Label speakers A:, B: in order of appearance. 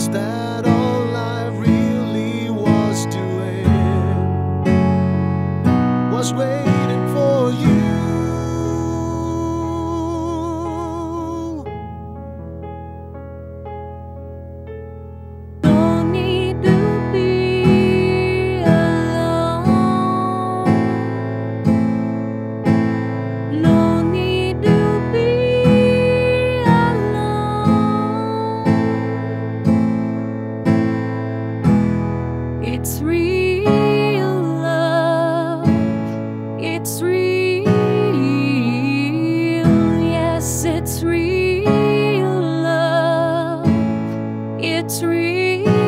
A: was that all I really was doing was waiting for you.
B: No need to be alone. No need to be alone. It's real love. It's real. Yes, it's real love. It's real.